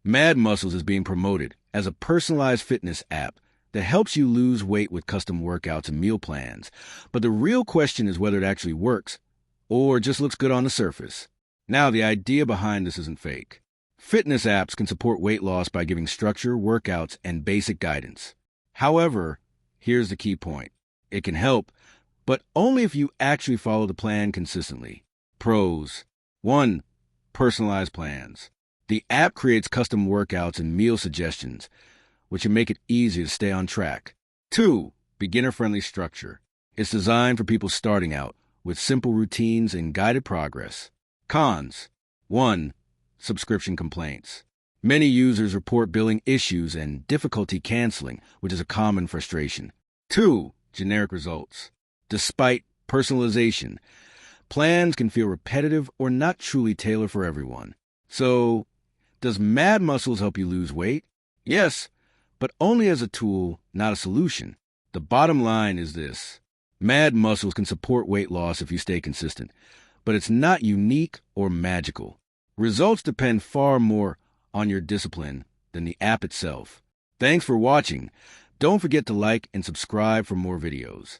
Mad Muscles is being promoted as a personalized fitness app that helps you lose weight with custom workouts and meal plans. But the real question is whether it actually works or just looks good on the surface. Now, the idea behind this isn't fake. Fitness apps can support weight loss by giving structure, workouts, and basic guidance. However, here's the key point. It can help, but only if you actually follow the plan consistently. Pros. 1. Personalized plans. The app creates custom workouts and meal suggestions, which can make it easier to stay on track. 2. Beginner-friendly structure. It's designed for people starting out with simple routines and guided progress. Cons. 1. Subscription complaints. Many users report billing issues and difficulty canceling, which is a common frustration. 2. Generic results. Despite personalization, plans can feel repetitive or not truly tailored for everyone. So, does Mad Muscles help you lose weight? Yes, but only as a tool, not a solution. The bottom line is this. Mad Muscles can support weight loss if you stay consistent, but it's not unique or magical. Results depend far more on your discipline than the app itself. Thanks for watching. Don't forget to like and subscribe for more videos.